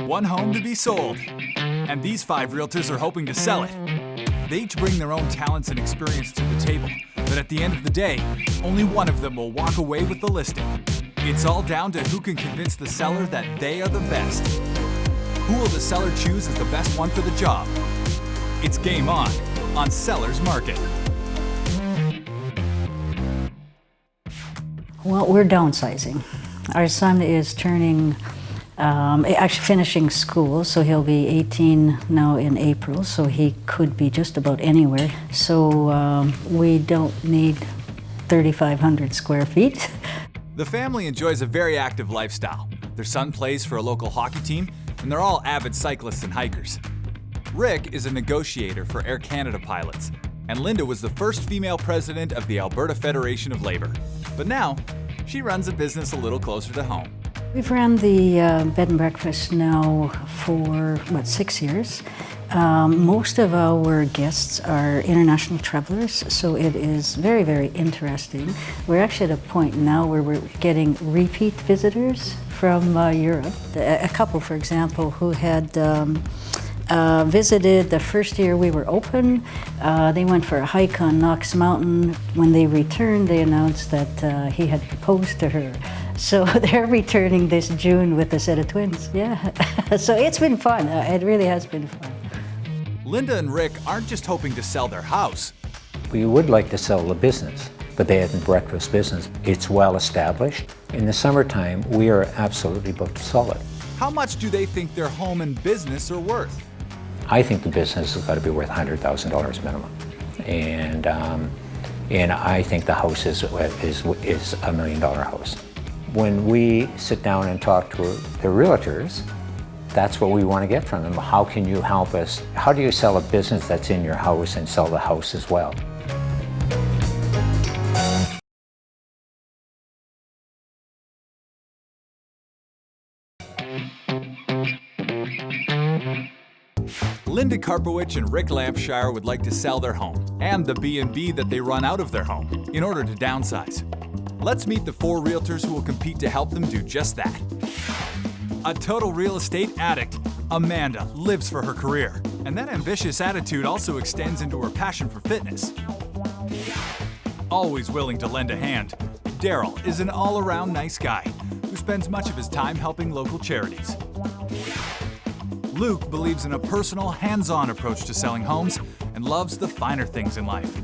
One home to be sold. And these 5 realtors are hoping to sell it. They each bring their own talents and experience to the table, but at the end of the day, only one of them will walk away with the listing. It's all down to who can convince the seller that they are the best. Who will the seller choose as the best one for the job? It's game on Seller's Market. Well, we're downsizing. Our son is actually finishing school, so he'll be 18 now in April, so he could be just about anywhere. So we don't need 3,500 square feet. The family enjoys a very active lifestyle. Their son plays for a local hockey team, and they're all avid cyclists and hikers. Rick is a negotiator for Air Canada pilots, and Linda was the first female president of the Alberta Federation of Labor. But now, she runs a business a little closer to home. We've ran the bed and breakfast now for, 6 years. Most of our guests are international travelers, so it is very, very interesting. We're actually at a point now where we're getting repeat visitors from Europe. A couple, for example, who had visited the first year we were open. They went for a hike on Knox Mountain. When they returned, they announced that he had proposed to her. So they're returning this June with a set of twins. Yeah, so it's been fun. It really has been fun. Linda and Rick aren't just hoping to sell their house. We would like to sell the business, the bed and breakfast business. It's well established. In the summertime, we are absolutely booked to sell it. How much do they think their home and business are worth? I think the business has got to be worth $100,000 minimum. And I think the house is $1 million house. When we sit down and talk to the realtors, that's what we want to get from them. How can you help us? How do you sell a business that's in your house and sell the house as well? Linda Karpowicz and Rick Lampshire would like to sell their home and the B&B that they run out of their home in order to downsize. Let's meet the 4 realtors who will compete to help them do just that. A total real estate addict, Amanda lives for her career, and that ambitious attitude also extends into her passion for fitness. Always willing to lend a hand, Daryl is an all-around nice guy who spends much of his time helping local charities. Luke believes in a personal, hands-on approach to selling homes and loves the finer things in life.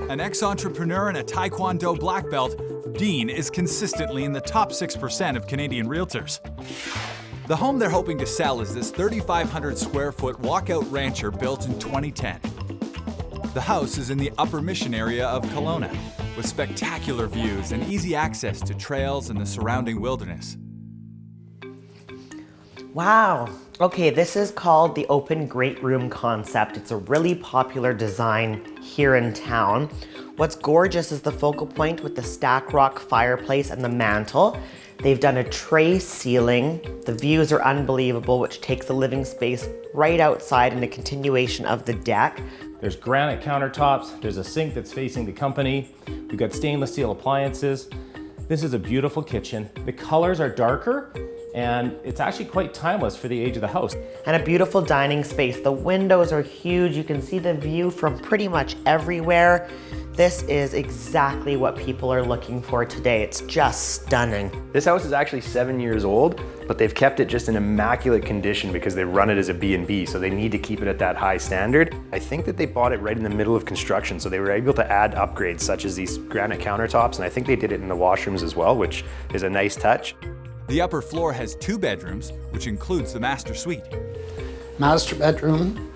An ex-entrepreneur and a Taekwondo black belt, Dean is consistently in the top 6% of Canadian realtors. The home they're hoping to sell is this 3,500 square foot walkout rancher built in 2010. The house is in the Upper Mission area of Kelowna, with spectacular views and easy access to trails and the surrounding wilderness. Wow. Okay, this is called the open great room concept. It's a really popular design here in town. What's gorgeous is the focal point with the stack rock fireplace and the mantle. They've done a tray ceiling. The views are unbelievable, which takes the living space right outside in a continuation of the deck. There's granite countertops. There's a sink that's facing the company. We've got stainless steel appliances. This is a beautiful kitchen. The colors are darker, and it's actually quite timeless for the age of the house. And a beautiful dining space. The windows are huge. You can see the view from pretty much everywhere. This is exactly what people are looking for today. It's just stunning. This house is actually 7 years old, but they've kept it just in immaculate condition because they run it as a B&B, so they need to keep it at that high standard. I think that they bought it right in the middle of construction, so they were able to add upgrades such as these granite countertops, and I think they did it in the washrooms as well, which is a nice touch. The upper floor has 2 bedrooms, which includes the master suite. Master bedroom,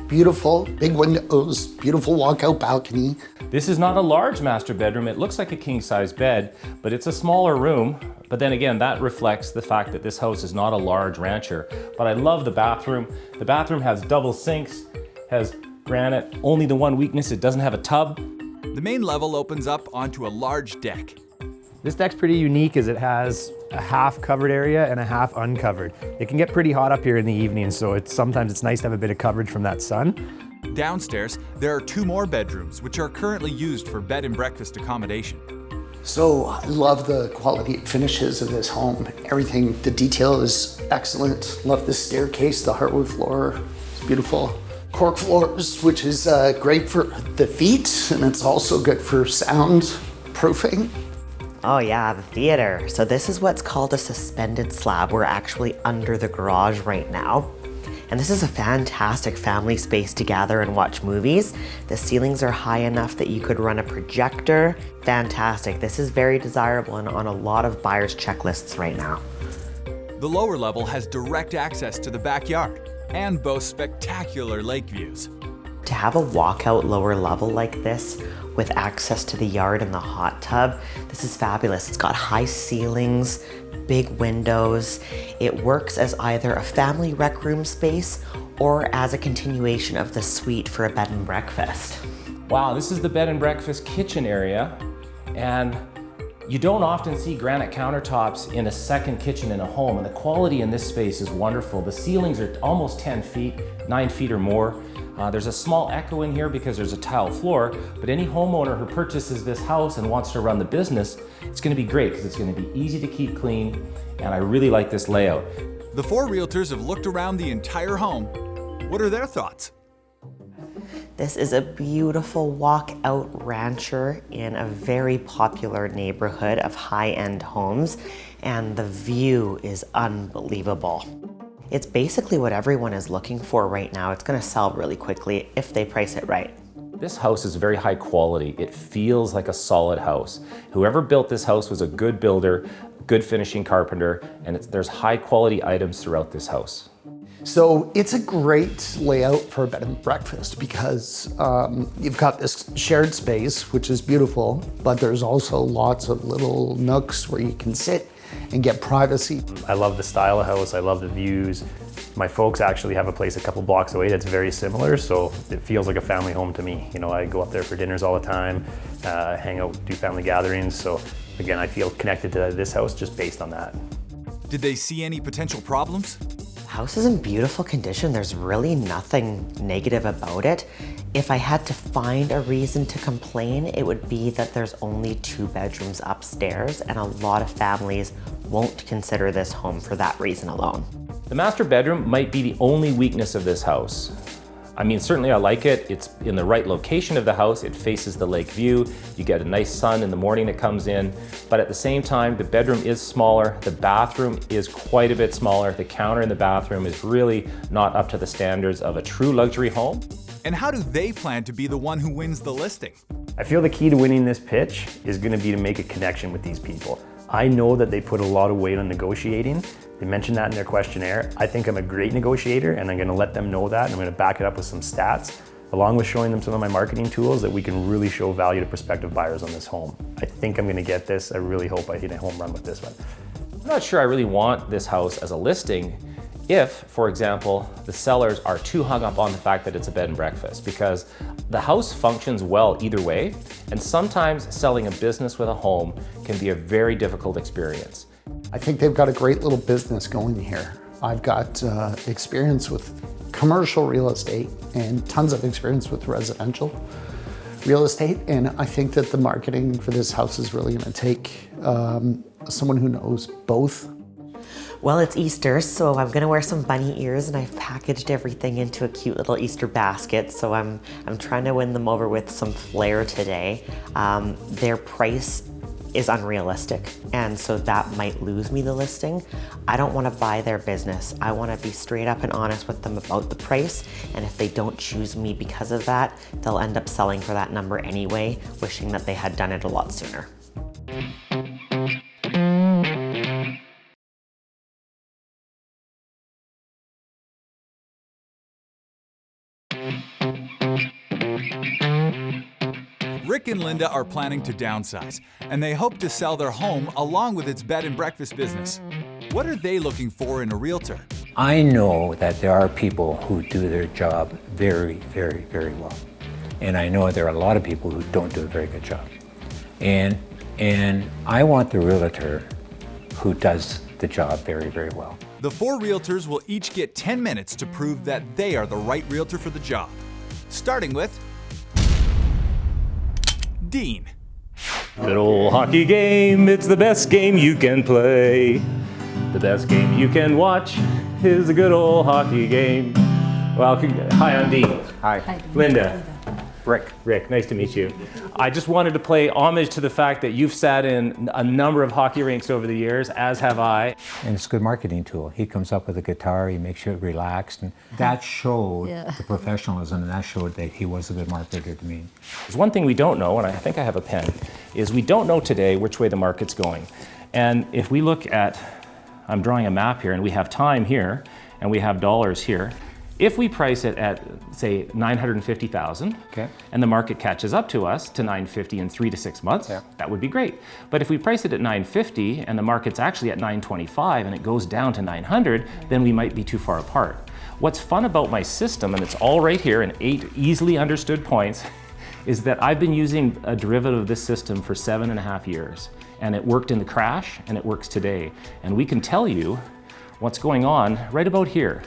beautiful, big windows, beautiful walkout balcony. This is not a large master bedroom. It looks like a king-size bed, but it's a smaller room. But then again, that reflects the fact that this house is not a large rancher. But I love the bathroom. The bathroom has double sinks, has granite. Only the one weakness, it doesn't have a tub. The main level opens up onto a large deck. This deck's pretty unique as it has a half covered area and a half uncovered. It can get pretty hot up here in the evening, so sometimes it's nice to have a bit of coverage from that sun. Downstairs, there are 2 more bedrooms, which are currently used for bed and breakfast accommodation. So I love the quality finishes of this home. Everything, the detail is excellent. Love the staircase, the hardwood floor, it's beautiful. Cork floors, which is great for the feet, and it's also good for sound proofing. Oh yeah, the theater. So this is what's called a suspended slab. We're actually under the garage right now. And this is a fantastic family space to gather and watch movies. The ceilings are high enough that you could run a projector. Fantastic. This is very desirable and on a lot of buyers' checklists right now. The lower level has direct access to the backyard and boasts spectacular lake views. To have a walkout lower level like this with access to the yard and the hot tub, this is fabulous. It's got high ceilings, big windows. It works as either a family rec room space or as a continuation of the suite for a bed and breakfast. Wow, this is the bed and breakfast kitchen area, and you don't often see granite countertops in a second kitchen in a home, and the quality in this space is wonderful. The ceilings are almost 10 feet, 9 feet or more. There's a small echo in here because there's a tile floor, but any homeowner who purchases this house and wants to run the business, it's gonna be great because it's gonna be easy to keep clean, and I really like this layout. The four realtors have looked around the entire home. What are their thoughts? This is a beautiful walkout rancher in a very popular neighborhood of high-end homes, and the view is unbelievable. It's basically what everyone is looking for right now. It's gonna sell really quickly if they price it right. This house is very high quality. It feels like a solid house. Whoever built this house was a good builder, good finishing carpenter, and there's high quality items throughout this house. So it's a great layout for a bed and breakfast because you've got this shared space, which is beautiful, but there's also lots of little nooks where you can sit and get privacy. I love the style of house, I love the views. My folks actually have a place a couple blocks away that's very similar, so it feels like a family home to me. You know, I go up there for dinners all the time, hang out, do family gatherings, so again, I feel connected to this house just based on that. Did they see any potential problems? The house is in beautiful condition. There's really nothing negative about it. If I had to find a reason to complain, it would be that there's only 2 bedrooms upstairs, and a lot of families won't consider this home for that reason alone. The master bedroom might be the only weakness of this house. I mean, certainly I like it. It's in the right location of the house. It faces the lake view. You get a nice sun in the morning that comes in. But at the same time, the bedroom is smaller. The bathroom is quite a bit smaller. The counter in the bathroom is really not up to the standards of a true luxury home. And how do they plan to be the one who wins the listing? I feel the key to winning this pitch is going to be to make a connection with these people. I know that they put a lot of weight on negotiating. They mentioned that in their questionnaire. I think I'm a great negotiator, and I'm going to let them know that, and I'm going to back it up with some stats, along with showing them some of my marketing tools that we can really show value to prospective buyers on this home. I think I'm going to get this. I really hope I hit a home run with this one. I'm not sure I really want this house as a listing if, for example, the sellers are too hung up on the fact that it's a bed and breakfast, because the house functions well either way, and sometimes selling a business with a home can be a very difficult experience. I think they've got a great little business going here. I've got experience with commercial real estate and tons of experience with residential real estate, and I think that the marketing for this house is really going to take someone who knows both. Well, it's Easter, so I'm gonna wear some bunny ears, and I've packaged everything into a cute little Easter basket, so I'm trying to win them over with some flair today. Their price is unrealistic, and so that might lose me the listing. I don't want to buy their business. I want to be straight up and honest with them about the price, and if they don't choose me because of that, they'll end up selling for that number anyway, wishing that they had done it a lot sooner. Rick and Linda are planning to downsize, and they hope to sell their home along with its bed and breakfast business. What are they looking for in a realtor? I know that there are people who do their job very, very, very well. And I know there are a lot of people who don't do a very good job. And I want the realtor who does the job very, very well. The 4 realtors will each get 10 minutes to prove that they are the right realtor for the job. Starting with Dean. Good old hockey game, it's the best game you can play. The best game you can watch is a good old hockey game. Well, hi, I'm Dean. Hi. Linda. Rick. Nice to meet you. I just wanted to pay homage to the fact that you've sat in a number of hockey rinks over the years, as have I. And it's a good marketing tool. He comes up with a guitar, he makes you relaxed, and that showed the professionalism, and that showed that he was a good marketer to me. There's one thing we don't know, and I think I have a pen, is we don't know today which way the market's going. And if we look at, I'm drawing a map here, and we have time here, and we have dollars here. If we price it at, say, $950,000, and the market catches up to us to $950 in 3 to 6 months, that would be great. But if we price it at $950 and the market's actually at $925 and it goes down to $900, then we might be too far apart. What's fun about my system, and it's all right here in 8 easily understood points, is that I've been using a derivative of this system for 7.5 years. And it worked in the crash, and it works today. And we can tell you what's going on right about here.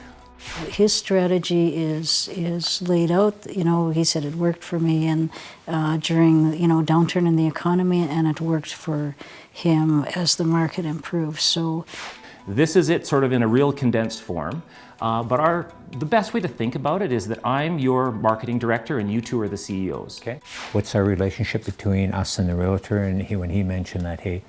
His strategy is laid out. You know, he said it worked for me and during downturn in the economy, and it worked for him as the market improves. So this is it, sort of in a real condensed form. But the best way to think about it is that I'm your marketing director and you two are the CEOs. Okay. What's our relationship between us and the realtor? And when he mentioned that, hey,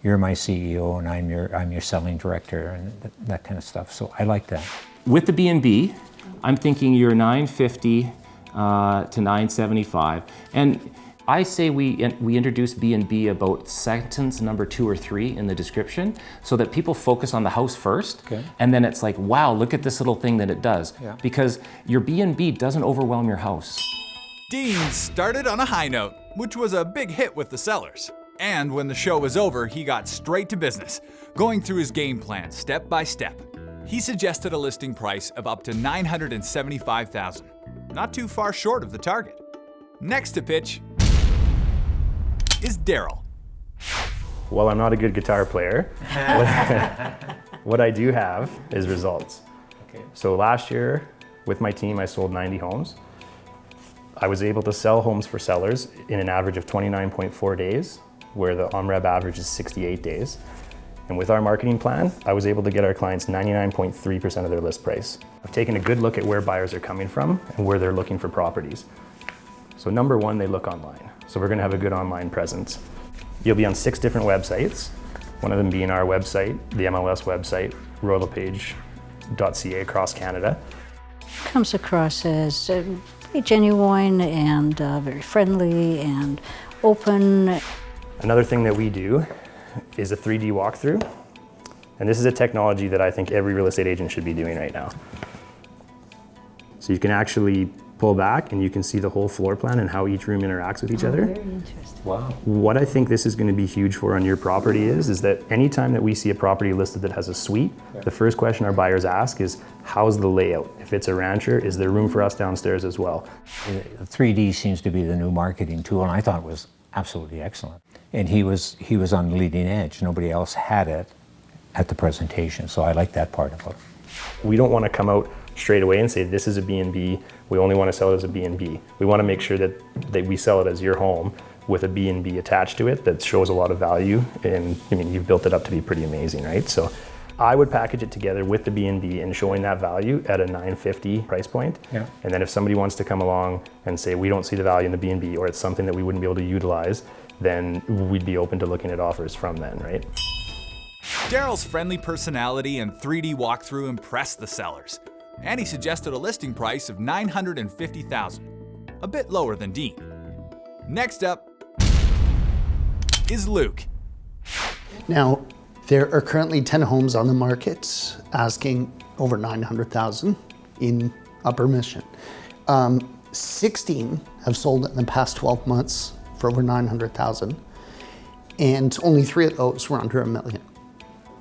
you're my CEO and I'm your selling director and that kind of stuff. So I like that. With the B&B, I'm thinking you're $950 to $975. And I say we introduce B&B about sentence number 2 or 3 in the description so that people focus on the house first. And then it's like, wow, look at this little thing that it does. Because your B&B doesn't overwhelm your house. Dean started on a high note, which was a big hit with the sellers. And when the show was over, he got straight to business, going through his game plan step by step. He suggested a listing price of up to $975,000, not too far short of the target. Next to pitch is Daryl. Well, I'm not a good guitar player. What I do have is results. So last year, with my team, I sold 90 homes. I was able to sell homes for sellers in an average of 29.4 days, where the OMREB average is 68 days. And with our marketing plan, I was able to get our clients 99.3% of their list price. I've taken a good look at where buyers are coming from and where they're looking for properties. So number 1, they look online. So we're gonna have a good online presence. You'll be on 6 different websites, one of them being our website, the MLS website, royallepage.ca across Canada. comes across as pretty genuine and very friendly and open. Another thing that we do is a 3D walkthrough. And this is a technology that I think every real estate agent should be doing right now. So you can actually pull back and you can see the whole floor plan and how each room interacts with each other. Very interesting. Wow. What I think this is going to be huge for on your property is that anytime that we see a property listed that has a suite, the first question our buyers ask is, how's the layout? If it's a rancher, is there room for us downstairs as well? 3D seems to be the new marketing tool, and I thought it was absolutely excellent. And he was on the leading edge. Nobody else had it at the presentation, so I like that part about it. We don't want to come out straight away and say this is a B&B, we only want to sell it as a B&B. We want to make sure that we sell it as your home with a B&B attached to it that shows a lot of value, and I mean, you've built it up to be pretty amazing, right? So I would package it together with the B&B and showing that value at a $950 price point. And then if somebody wants to come along and say we don't see the value in the B&B, or it's something that we wouldn't be able to utilize, then we'd be open to looking at offers from then, right? Daryl's friendly personality and 3D walkthrough impressed the sellers, and he suggested a listing price of $950,000, a bit lower than Dean. Next up is Luke. Now, there are currently 10 homes on the market asking over $900,000 in Upper Mission. 16 have sold in the past 12 months for over $900,000, and only 3 of those were under $1 million.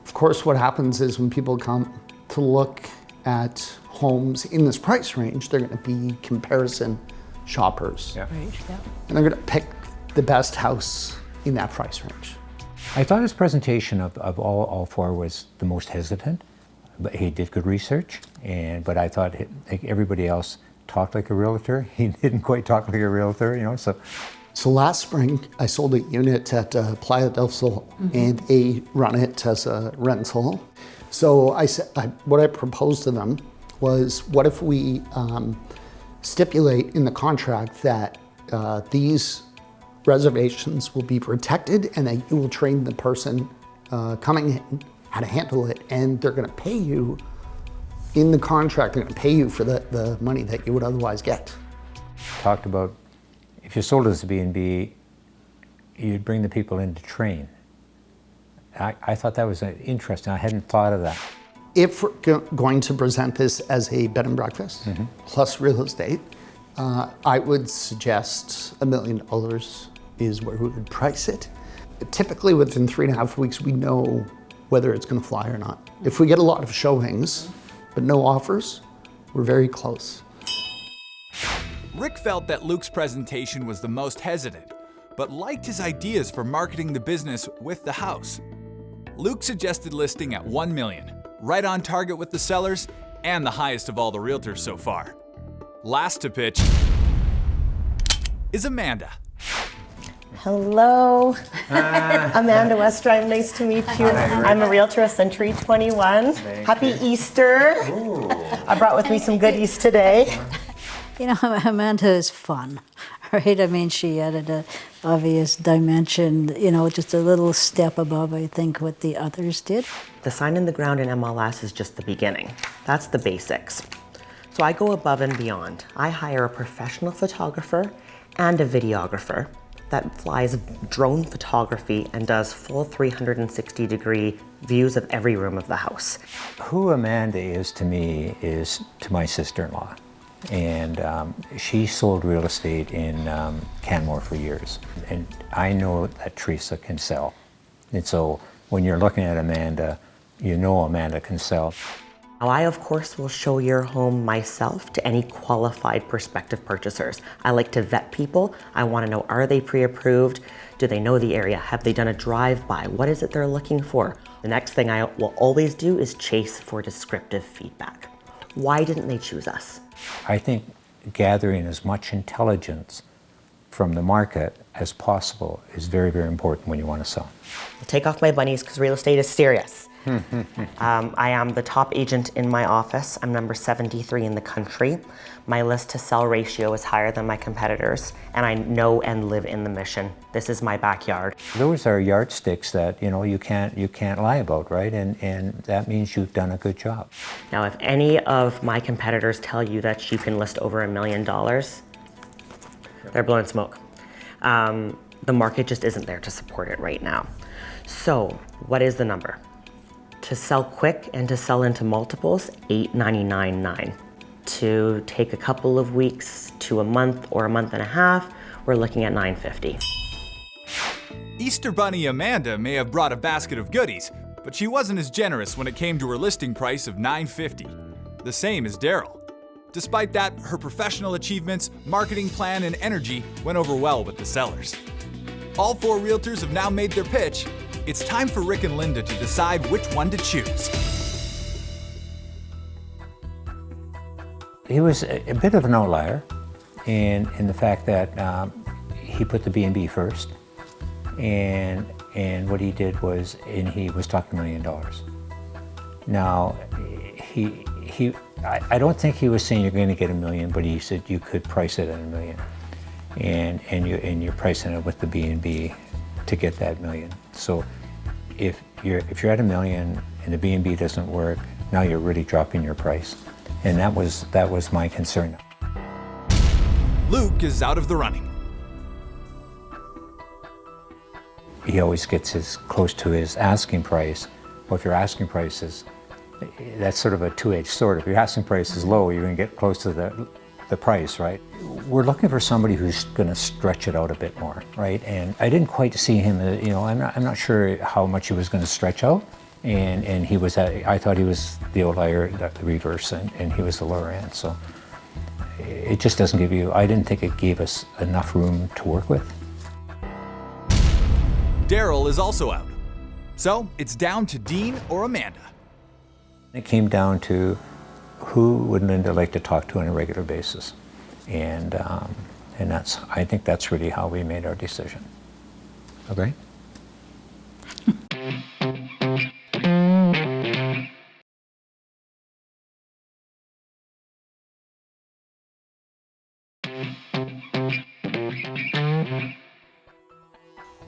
Of course, what happens is when people come to look at homes in this price range, they're going to be comparison shoppers. Right, yeah. And they're going to pick the best house in that price range. I thought his presentation of all 4 was the most hesitant, but he did good research. But I thought like everybody else talked like a realtor. He didn't quite talk like a realtor, you know. So last spring, I sold a unit at Playa del Sol, and they run it as a rental. So what I proposed to them was, what if we stipulate in the contract that these reservations will be protected and that you will train the person coming in how to handle it, and they're going to pay you in the contract, they're going to pay you for the money that you would otherwise get. Talked about if you sold as a B&B, you'd bring the people in to train. I thought that was interesting. I hadn't thought of that. If we're going to present this as a bed and breakfast plus real estate, I would suggest $1 million is where we would price it. Typically within 3.5 weeks, we know whether it's going to fly or not. If we get a lot of showings but no offers, we're very close. Rick felt that Luke's presentation was the most hesitant, but liked his ideas for marketing the business with the house. Luke suggested listing at $1 million, right on target with the sellers and the highest of all the realtors so far. Last to pitch is Amanda. Hello, Amanda Westrine, nice to meet you. I'm a realtor of Century 21. Happy Easter. I brought with me some goodies today. You know, Amanda is fun, right? I mean, she added an obvious dimension, you know, just a little step above, I think, what the others did. The sign in the ground in MLS is just the beginning. That's the basics. So I go above and beyond. I hire a professional photographer and a videographer that flies drone photography and does full 360-degree views of every room of the house. Who Amanda is to me is to my sister-in-law. And she sold real estate in Canmore for years. And I know that Teresa can sell. And so when you're looking at Amanda, you know Amanda can sell. Now, I, of course, will show your home myself to any qualified prospective purchasers. I like to vet people. I want to know, are they pre-approved? Do they know the area? Have they done a drive-by? What is it they're looking for? The next thing I will always do is chase for descriptive feedback. Why didn't they choose us? I think gathering as much intelligence from the market as possible is very, very important when you want to sell. I'll take off my bunnies because real estate is serious. I am the top agent in my office. I'm number 73 in the country. My list to sell ratio is higher than my competitors, and I know and live in the mission. This is my backyard. Those are yardsticks that you can't lie about, right? And that means you've done a good job. Now, if any of my competitors tell you that you can list over $1 million, they're blowing smoke. The market just isn't there to support it right now. So, what is the number? To sell quick and to sell into multiples, $899.9. To take a couple of weeks to a month or a month and a half, we're looking at $950. Easter Bunny Amanda may have brought a basket of goodies, but she wasn't as generous when it came to her listing price of $950. The same as Daryl. Despite that, her professional achievements, marketing plan, and energy went over well with the sellers. All 4 realtors have now made their pitch. It's time for Rick and Linda to decide which one to choose. He was a bit of an outlier in the fact that he put the B&B first, and what he did was, and he was talking $1 million. Now, I don't think he was saying you're going to get $1 million, but he said you could price it at $1 million, and you're pricing it with the B&B to get that $1 million. So if you're at $1 million and the B&B doesn't work, now you're really dropping your price. And that was my concern. Luke is out of the running. He always gets as close to his asking price. Well, if your asking price is, that's sort of a two-edged sword. If your asking price is low, you're going to get close to the price, right? We're looking for somebody who's going to stretch it out a bit more, right? And I didn't quite see him, I'm not sure how much he was going to stretch out. And he was I thought he was the outlier, the reverse, and he was the lower end. So it just doesn't give you, I didn't think it gave us enough room to work with. Daryl is also out. So it's down to Dean or Amanda. It came down to who would Linda like to talk to on a regular basis. And And I think that's really how we made our decision. Okay?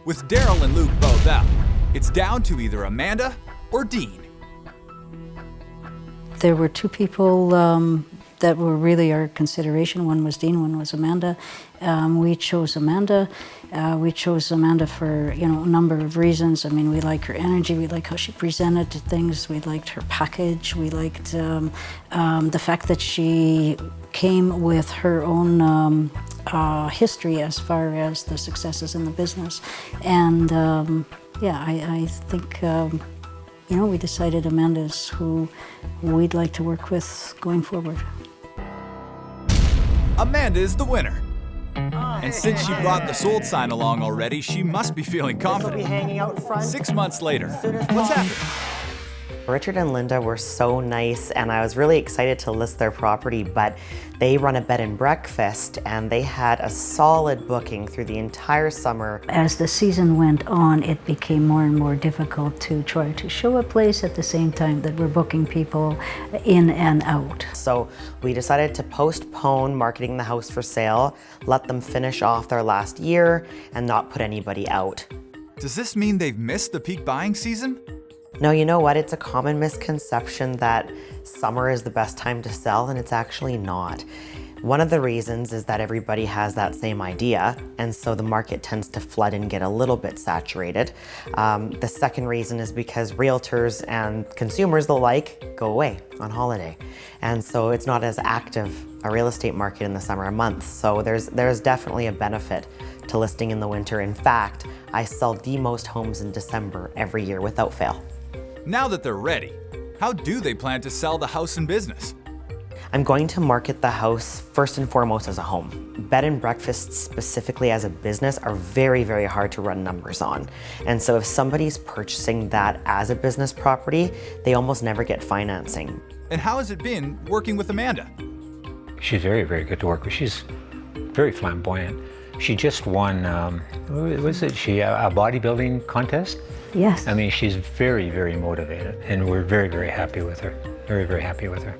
With Daryl and Luke both out, it's down to either Amanda or Dean. There were two people that were really our consideration. One was Dean, one was Amanda. We chose Amanda. We chose Amanda for a number of reasons. I mean, we like her energy. We like how she presented to things. We liked her package. We liked the fact that she came with her own history as far as the successes in the business. And I think we decided Amanda is who we'd like to work with going forward. Amanda is the winner. And since she brought the sold sign along already, she must be feeling confident. Hanging out front. 6 months later, what's happening? Richard and Linda were so nice, and I was really excited to list their property, but they run a bed and breakfast, and they had a solid booking through the entire summer. As the season went on, it became more and more difficult to try to show a place at the same time that we're booking people in and out. So we decided to postpone marketing the house for sale, let them finish off their last year, and not put anybody out. Does this mean they've missed the peak buying season? No, you know what? It's a common misconception that summer is the best time to sell, and it's actually not. One of the reasons is that everybody has that same idea, and so the market tends to flood and get a little bit saturated. The second reason is because realtors and consumers alike go away on holiday, and so it's not as active a real estate market in the summer months. So there's definitely a benefit to listing in the winter. In fact, I sell the most homes in December every year without fail. Now that they're ready, how do they plan to sell the house and business? I'm going to market the house first and foremost as a home. Bed and breakfasts specifically as a business are very, very hard to run numbers on. And so if somebody's purchasing that as a business property, they almost never get financing. And how has it been working with Amanda? She's very, very good to work with. She's very flamboyant. She just won, a bodybuilding contest? Yes. I mean, she's very, very motivated, and we're very, very happy with her. Very, very happy with her.